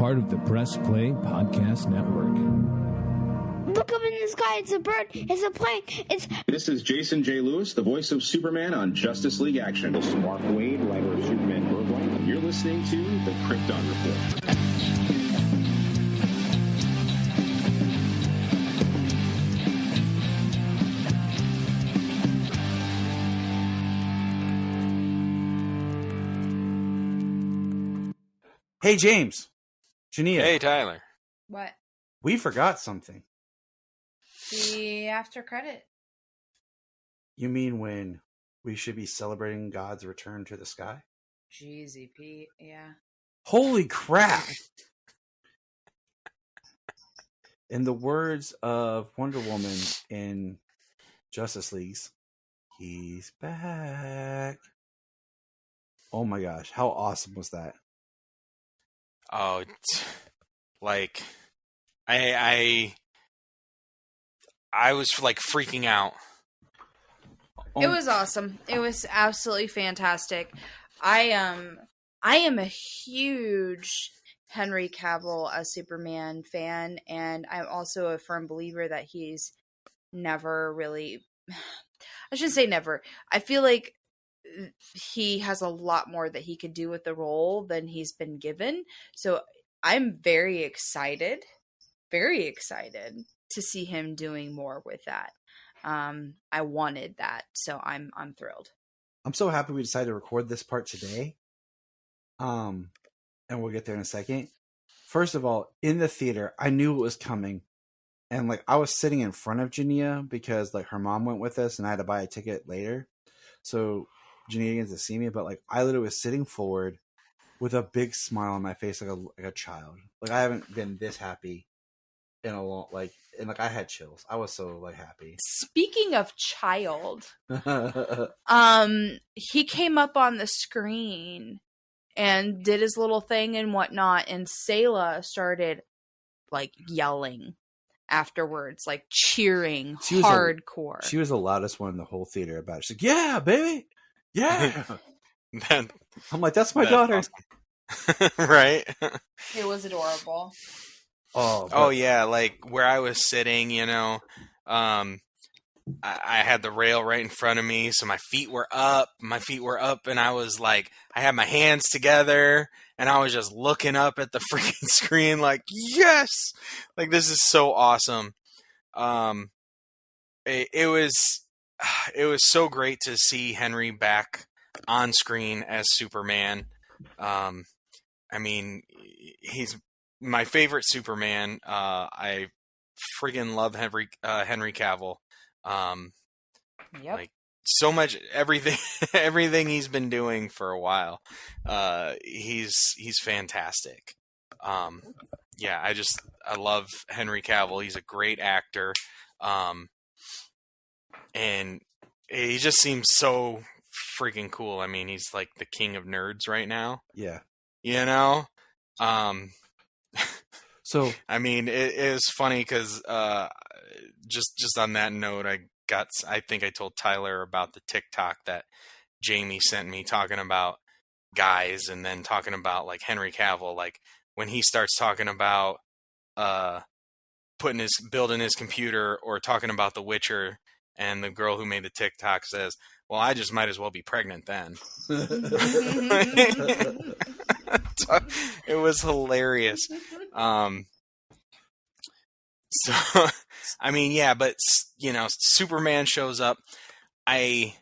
part of the Press Play Podcast Network. Look up in the sky. It's a bird. It's a plane. This is Jason J. Lewis, the voice of Superman on Justice League Action. This is Mark Wade, writer of Superman Birthright. You're listening to the Krypton Report. Hey, James. Junia. Hey, Tyler. What? We forgot something. The after credit. You mean when we should be celebrating God's return to the sky? Jeezy, Pete. Yeah. Holy crap! In the words of Wonder Woman in Justice League's, he's back. Oh my gosh, how awesome was that? Oh, like, I was like freaking out. It was awesome. It was absolutely fantastic. I am a huge Henry Cavil as Superman fan, and I'm also a firm believer that he's never really, I shouldn't say never. I feel like he has a lot more that he could do with the role than he's been given. So I'm very excited to see him doing more with that. I wanted that, so I'm thrilled. I'm so happy we decided to record this part today. And we'll get there in a second. First of all, in the theater, I knew it was coming. And like I was sitting in front of Junia because like her mom went with us and I had to buy a ticket later. So Junia gets to see me, but like I literally was sitting forward with a big smile on my face like a child. Like I haven't been this happy in a long and I had chills. I was so like happy. Speaking of child, he came up on the screen and did his little thing and whatnot, and Sayla started like yelling afterwards, like cheering hardcore. She was the loudest one in the whole theater about it. She's like, "Yeah, baby, yeah." I'm like, "That's my daughter." Awesome. Right? It was adorable. Oh yeah, like where I was sitting, you know, I had the rail right in front of me, so my feet were up, and I was like, I had my hands together, and I was just looking up at the freaking screen like, yes! Like, this is so awesome. It was so great to see Henry back on screen as Superman. I mean, he's my favorite Superman. I friggin' love Henry Cavil. Yep. Like so much, everything he's been doing for a while. He's fantastic. Yeah, I love Henry Cavil. He's a great actor. And he just seems so freaking cool. I mean, he's like the king of nerds right now. Yeah. You know? So I mean, it is funny because just on that note, I think I told Tyler about the TikTok that Jamie sent me talking about guys, and then talking about like Henry Cavill, like when he starts talking about building his computer, or talking about The Witcher, and the girl who made the TikTok says, "Well, I just might as well be pregnant then." It was hilarious. So, I mean, yeah, but you know, Superman shows up.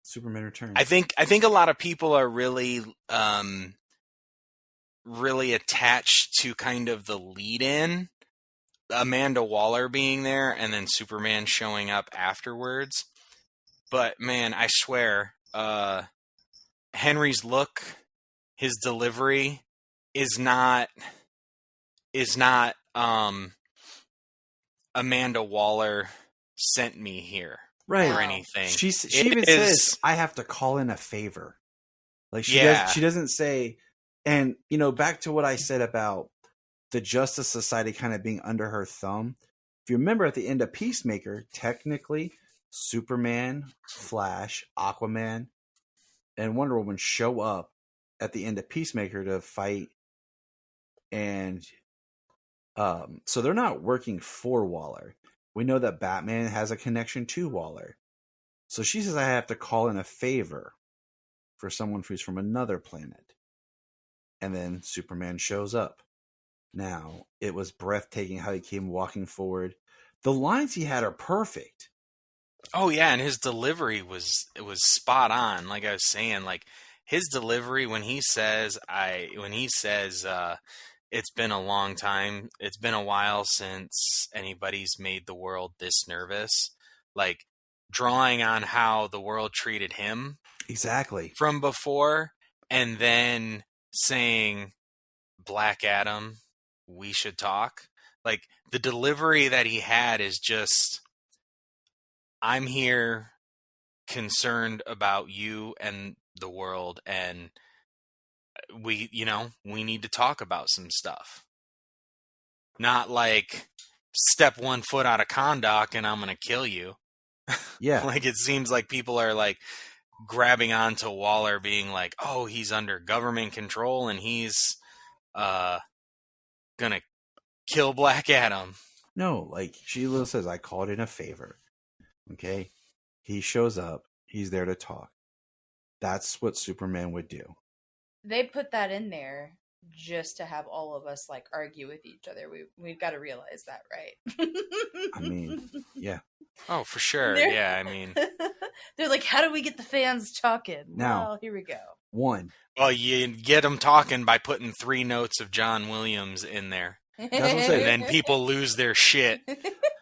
Superman returns. I think a lot of people are really attached to kind of the lead-in, Amanda Waller being there, and then Superman showing up afterwards. But man, I swear, Henry's look, his delivery is not Amanda Waller sent me here, right, or anything. She even says, "I have to call in a favor." Like she doesn't say. And you know, back to what I said about the Justice Society kind of being under her thumb. If you remember, at the end of Peacemaker, technically Superman, Flash, Aquaman, and Wonder Woman show up at the end of Peacemaker to fight and So they're not working for Waller. We know that Batman has a connection to Waller. So she says, I have to call in a favor for someone who's from another planet. And then Superman shows up. Now, it was breathtaking how he came walking forward. The lines he had are perfect. Oh yeah, and his delivery was spot on. Like I was saying, like his delivery when he says it's been a long time. It's been a while since anybody's made the world this nervous. Like drawing on how the world treated him exactly from before, and then saying, Black Adam, we should talk. Like the delivery that he had is just, I'm here concerned about you and the world, and we need to talk about some stuff. Not like step one foot out of Kahndaq and I'm going to kill you. Yeah. Like it seems like people are like grabbing onto Waller being like, oh, he's under government control and he's going to kill Black Adam. No, like Sheila says, I called in a favor. Okay? He shows up. He's there to talk. That's what Superman would do. They put that in there just to have all of us like argue with each other. We've got to realize that, right? I mean, yeah. Oh, for sure. Yeah, I mean, they're like, how do we get the fans talking? Now, well, here we go. One. Well, you get them talking by putting 3 notes of John Williams in there. That's what I'm saying. And then people lose their shit.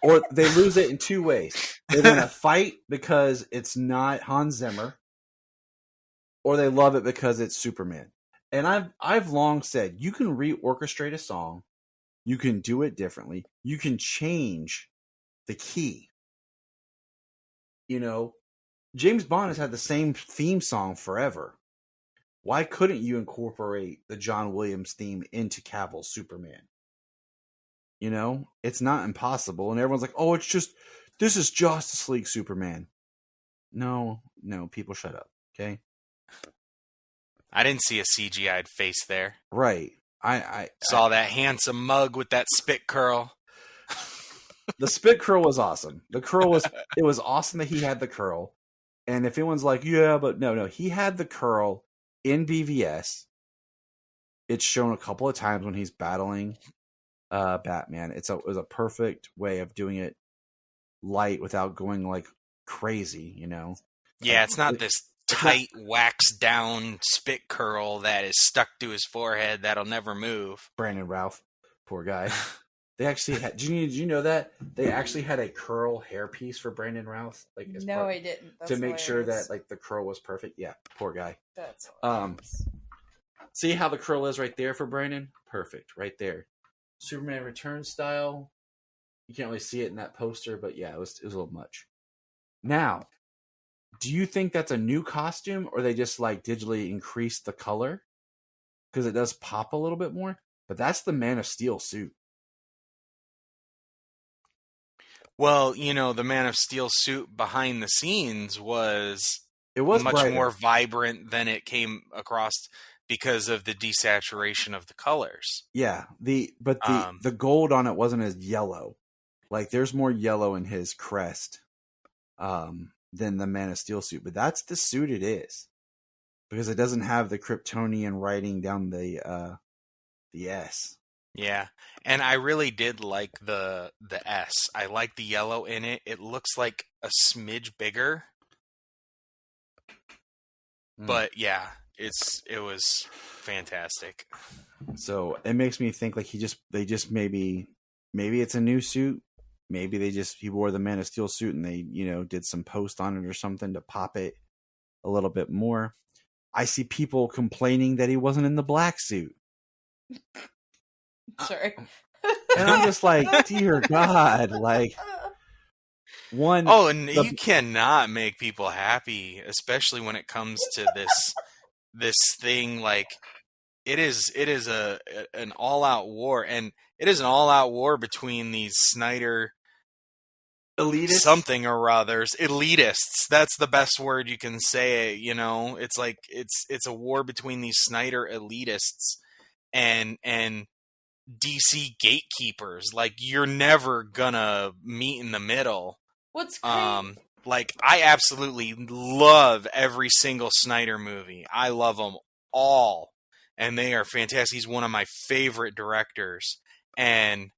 Or they lose it in 2 ways. They want to fight because it's not Hans Zimmer, or they love it because it's Superman. And I've long said, you can reorchestrate a song, you can do it differently, you can change the key. You know, James Bond has had the same theme song forever. Why couldn't you incorporate the John Williams theme into Cavill's Superman? You know, it's not impossible. And everyone's like, oh, this is Justice League Superman. No, people shut up, okay? I didn't see a CGI'd face there. Right. I saw that handsome mug with that spit curl. The spit curl was awesome. It was awesome that he had the curl. And if anyone's like, yeah, but no, he had the curl in BVS. It's shown a couple of times when he's battling Batman. It was a perfect way of doing it light without going like crazy, you know? Yeah, it's not this tight, waxed down spit curl that is stuck to his forehead that'll never move. Brandon Routh, poor guy. They actually had. Did you know that they actually had a curl hairpiece for Brandon Routh? Like, no, I didn't. That's to make sure that like the curl was perfect. Yeah, poor guy. That's see how the curl is right there for Brandon? Perfect, right there. Superman Returns style. You can't really see it in that poster, but yeah, it was a little much. Now, do you think that's a new costume, or they just like digitally increased the color? Because it does pop a little bit more. But that's the Man of Steel suit. Well, you know, the Man of Steel suit behind the scenes was much brighter. More vibrant than it came across because of the desaturation of the colors. Yeah, the gold on it wasn't as yellow. Like there's more yellow in his crest than the Man of Steel suit, but that's the suit it is. Because it doesn't have the Kryptonian writing down the S. Yeah, and I really did like the S. I like the yellow in it. It looks like a smidge bigger. But yeah, it was fantastic. So it makes me think like they just maybe it's a new suit. Maybe he wore the Man of Steel suit and they, did some post on it or something to pop it a little bit more. I see people complaining that he wasn't in the black suit. Sorry. And I'm just like, dear God, like one. Oh, and you cannot make people happy, especially when it comes to this thing. Like it is an all out war, and it is an all out war between these Snyder elitists, something or others, elitists. That's the best word you can say. It's like it's a war between these Snyder elitists and DC gatekeepers. Like, you're never gonna meet in the middle. What's great? Like, I absolutely love every single Snyder movie. I love them all, and they are fantastic. He's one of my favorite directors, and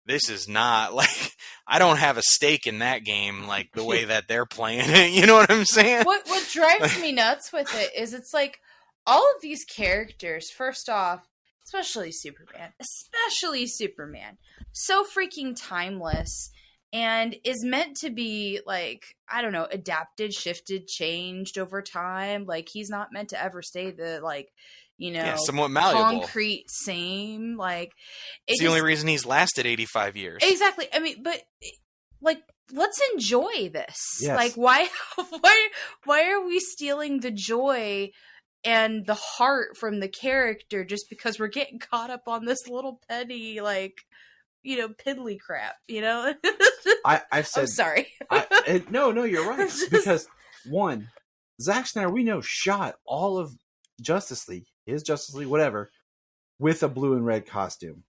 this is not, like, I don't have a stake in that game, like, the way that they're playing it. You know what I'm saying? What drives me nuts with it is it's like all of these characters, first off, especially Superman, so freaking timeless and is meant to be, like, I don't know, adapted, shifted, changed over time. Like, he's not meant to ever stay the, like, you know, somewhat malleable, concrete same. Like, it's the only reason he's lasted 85 years. Exactly. I mean, but, like, let's enjoy this. Yes. Like, why are we stealing the joy and the heart from the character just because we're getting caught up on this little petty, like, you know, piddly crap, you know? I've said, I'm sorry. No, you're right. Because, one, Zack Snyder, we know, shot all of Justice League, his Justice League, whatever, with a blue and red costume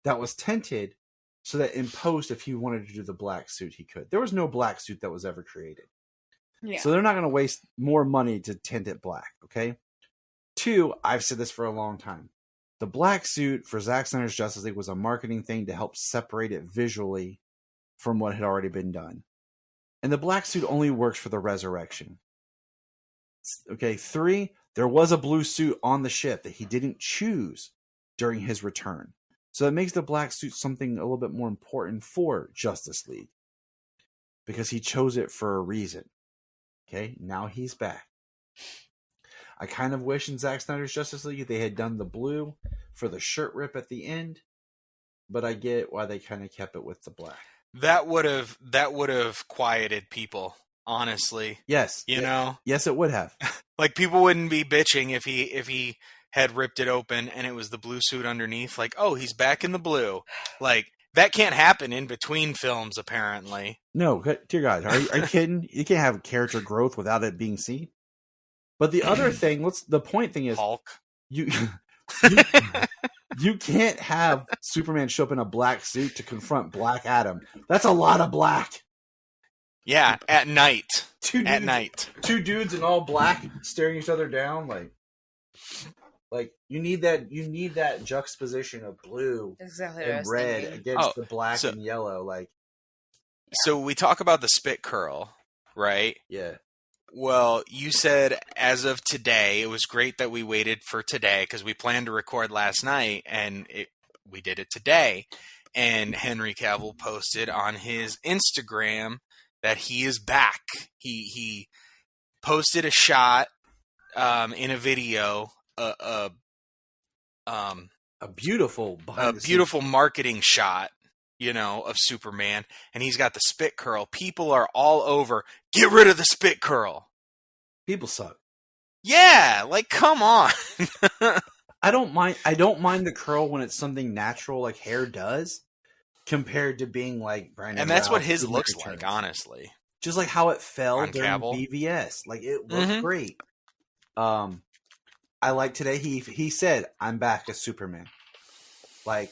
that was tinted so that in post, if he wanted to do the black suit, he could. There was no black suit that was ever created. Yeah. So they're not going to waste more money to tint it black, okay? 2, I've said this for a long time. The black suit for Zack Snyder's Justice League was a marketing thing to help separate it visually from what had already been done. And the black suit only works for the resurrection. Okay, 3, there was a blue suit on the ship that he didn't choose during his return. So it makes the black suit something a little bit more important for Justice League. Because he chose it for a reason. Okay, now he's back. I kind of wish in Zack Snyder's Justice League they had done the blue for the shirt rip at the end, but I get why they kind of kept it with the black. That would have quieted people, honestly. Yes, you know. Yes, it would have. Like, people wouldn't be bitching if he had ripped it open and it was the blue suit underneath. Like, oh, he's back in the blue. Like, that can't happen in between films, apparently. No, dear God, are you kidding? You can't have character growth without it being seen. But the other thing, the point thing is, Hulk. You can't have Superman show up in a black suit to confront Black Adam. That's a lot of black. Yeah, at night. At night. 2 dudes in all black staring each other down, like you need that juxtaposition of blue and red against the black and yellow. Like, so we talk about the spit curl, right? Yeah. Well, you said as of today, it was great that we waited for today because we planned to record last night, and we did it today. And Henry Cavill posted on his Instagram that he is back. He posted a shot in a video, a beautiful marketing shot, you know, of Superman, and he's got the spit curl. People are all over, get rid of the spit curl. People suck. Yeah, like, come on. I don't mind the curl when it's something natural like hair does, compared to being like Brandon. And that's what his looks like, honestly. Just like how it fell on during Cavil. BVS. Like, it looked great. I like today he said, I'm back as Superman. Like,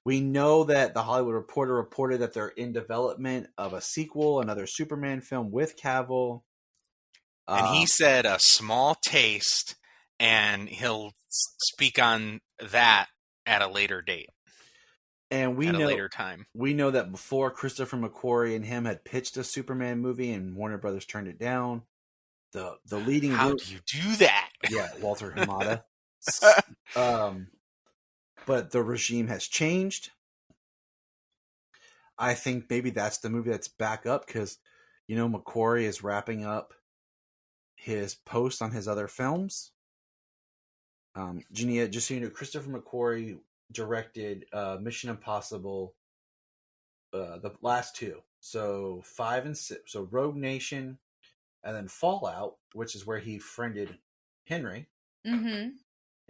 we know that the Hollywood Reporter reported that they're in development of a sequel, another Superman film with Cavill. And he said a small taste, and he'll speak on that at a later date. And a later time. We know that before Christopher McQuarrie and him had pitched a Superman movie and Warner Brothers turned it down, the leading How do you do that? Yeah, Walter Hamada. But the regime has changed. I think maybe that's the movie that's back up because, you know, McQuarrie is wrapping up his post on his other films. Junia, just so you know, Christopher McQuarrie directed Mission Impossible, the last 2. So 5 and 6. So Rogue Nation, and then Fallout, which is where he friended Henry. Mm-hmm.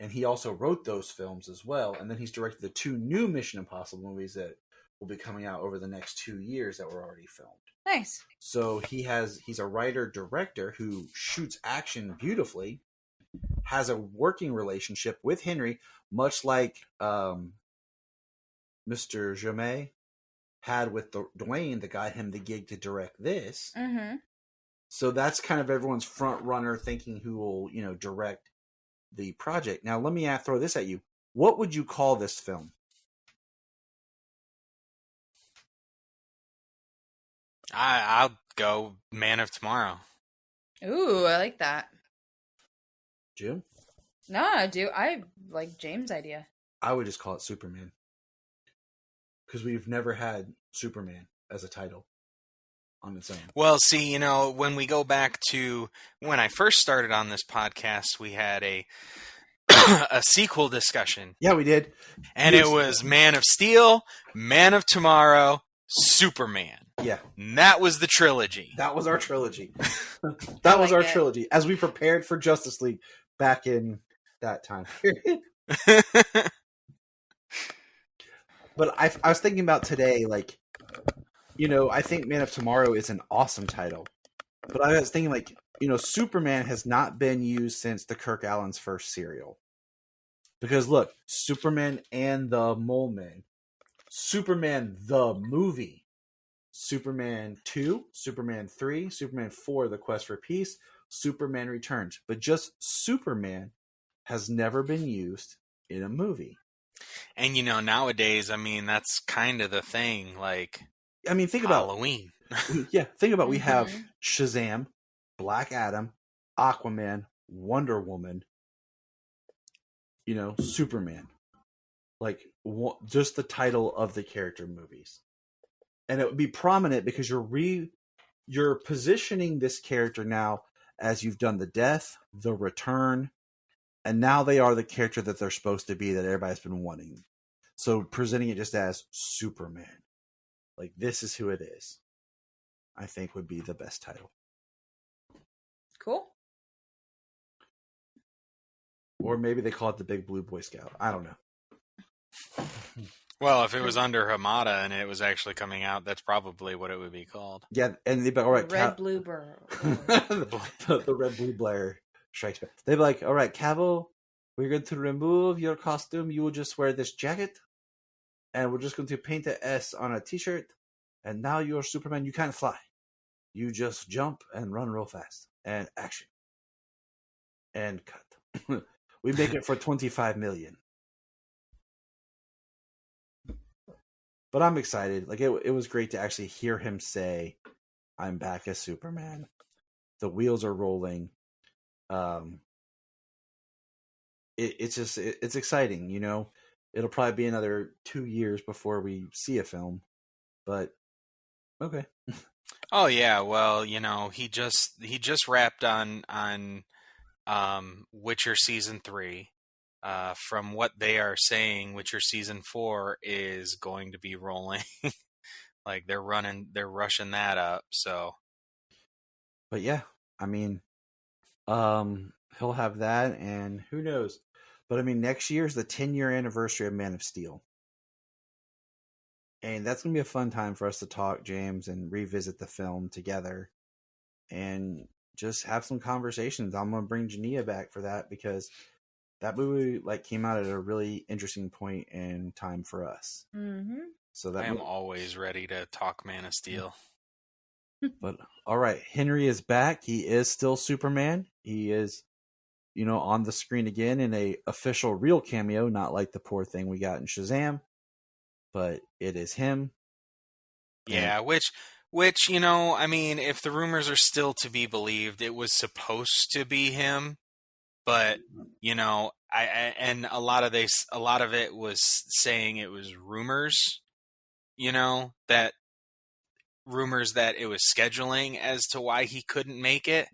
And he also wrote those films as well. And then he's directed the 2 new Mission Impossible movies that will be coming out over the next 2 years that were already filmed. Nice. So he's a writer-director who shoots action beautifully, has a working relationship with Henry, much like Mr. Jamais had with Dwayne that got him the gig to direct this. Mm-hmm. So that's kind of everyone's front runner thinking who will, direct the project. Now, let me throw this at you. What would you call this film? I'll go Man of Tomorrow. Ooh, I like that. Jim? No, I do. I like James' idea. I would just call it Superman. Because we've never had Superman as a title on its own. Well, see, when we go back to when I first started on this podcast, we had a sequel discussion. Yeah, we did. And it was Man of Steel, Man of Tomorrow, Superman. Yeah. And that was the trilogy. That was our trilogy. That was our trilogy as we prepared for Justice League back in that time period. But I was thinking about today, like, I think Man of Tomorrow is an awesome title. But I was thinking, like, Superman has not been used since the Kirk Allen's first serial. Because, look, Superman and the Mole Men, Superman the movie, Superman 2, Superman 3, Superman 4, The Quest for Peace, Superman Returns. But just Superman has never been used in a movie. And, nowadays, I mean, that's kind of the thing. Like, think Halloween. Think about we have Shazam, Black Adam, Aquaman, Wonder Woman, Superman. Like, just the title of the character movies. And it would be prominent because you're positioning this character now as you've done the death, the return, and now they are the character that they're supposed to be that everybody's been wanting. So presenting it just as Superman. Like, this is who it is, I think would be the best title. Cool. Or maybe they call it the Big Blue Boy Scout. I don't know. Well, if it was under Hamada and it was actually coming out, that's probably what it would be called. Yeah, and they'd be all right. Red Blue Bird. the Red Blue Blair strikes back. They'd be like, all right, Cavill, we're going to remove your costume. You will just wear this jacket, and we're just going to paint an S on a t-shirt, and now you're Superman. You can't fly. You just jump and run real fast. And action. And cut. We make it for $25 million. But I'm excited. Like, it was great to actually hear him say, I'm back as Superman. The wheels are rolling. It's exciting, It'll probably be another 2 years before we see a film. But, okay. Oh, yeah. Well, he just wrapped on Witcher Season 3. From what they are saying, Witcher Season 4 is going to be rolling. Like, they're rushing that up, so. But yeah, he'll have that, and who knows. But next year is the 10-year anniversary of Man of Steel. And that's going to be a fun time for us to talk, James, and revisit the film together. And just have some conversations. I'm going to bring Junia back for that because that movie came out at a really interesting point in time for us. Mm-hmm. So that I am always ready to talk Man of Steel. But all right, Henry is back. He is still Superman. He is, on the screen again in a official real cameo, not like the poor thing we got in Shazam. But it is him. Yeah, which if the rumors are still to be believed, it was supposed to be him. But and a lot of it was saying it was rumors, that it was scheduling as to why he couldn't make it,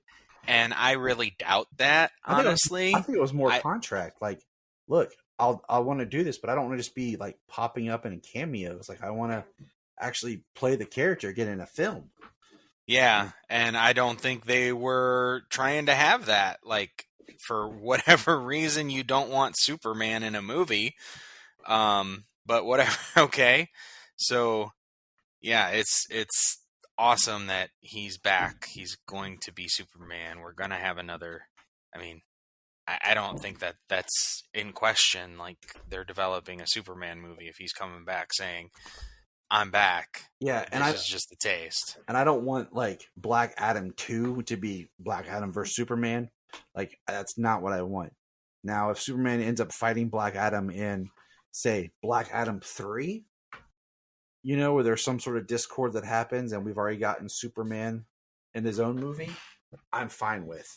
and I really doubt that. Honestly, I think it was more contract. Like, look, I want to do this, but I don't want to just be popping up in cameos. Like, I want to actually play the character again in a film. Yeah, and I don't think they were trying to have that. Like, for whatever reason, you don't want Superman in a movie. But whatever. Okay. So, yeah, it's awesome that he's back. He's going to be Superman. We're going to have another. I don't think that that's in question. Like, they're developing a Superman movie if he's coming back saying, I'm back. Yeah, and this is just a taste. And I don't want, like, Black Adam 2 to be Black Adam versus Superman. Like, that's not what I want. Now, if Superman ends up fighting Black Adam in, say, Black Adam 3, you know, where there's some sort of discord that happens and we've already gotten Superman in his own movie, I'm fine with.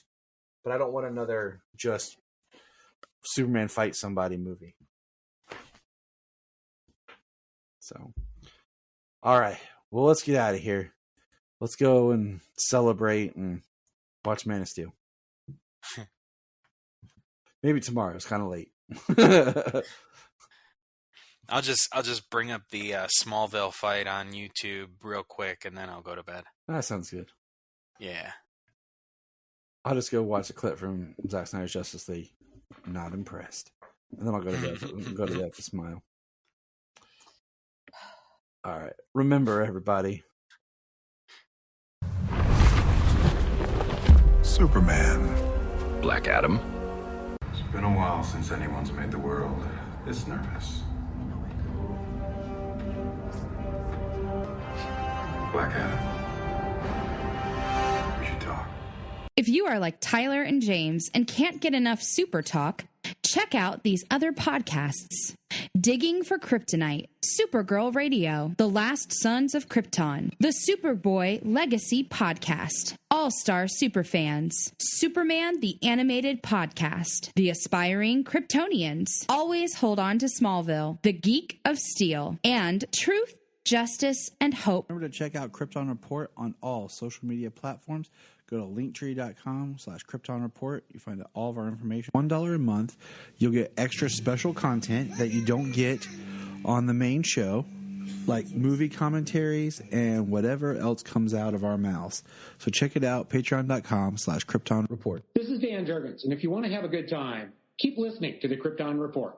But I don't want another just Superman fight somebody movie. So, all right. Well, let's get out of here. Let's go and celebrate and watch Man of Steel. Maybe tomorrow. It's kind of late. I'll just bring up the Smallville fight on YouTube real quick, and then I'll go to bed. That sounds good. Yeah. I'll just go watch a clip from Zack Snyder's Justice League. Not impressed. And then I'll go to bed. Go to bed to smile. All right. Remember, everybody. Superman. Black Adam. It's been a while since anyone's made the world this nervous. Black Adam. We should talk. If you are like Tyler and James and can't get enough super talk, check out these other podcasts. Digging for Kryptonite, Supergirl Radio, The Last Sons of Krypton, The Superboy Legacy Podcast, All-Star Superfans, Superman the Animated Podcast, The Aspiring Kryptonians, Always Hold On to Smallville, The Geek of Steel, and Truth, Justice, and Hope. Remember to check out Krypton Report on all social media platforms. Go to linktree.com/Krypton Report. You find all of our information. $1 a month. You'll get extra special content that you don't get on the main show, like movie commentaries and whatever else comes out of our mouths. So check it out, patreon.com/Krypton Report. This is Dan Jurgens, and if you want to have a good time, keep listening to the Krypton Report.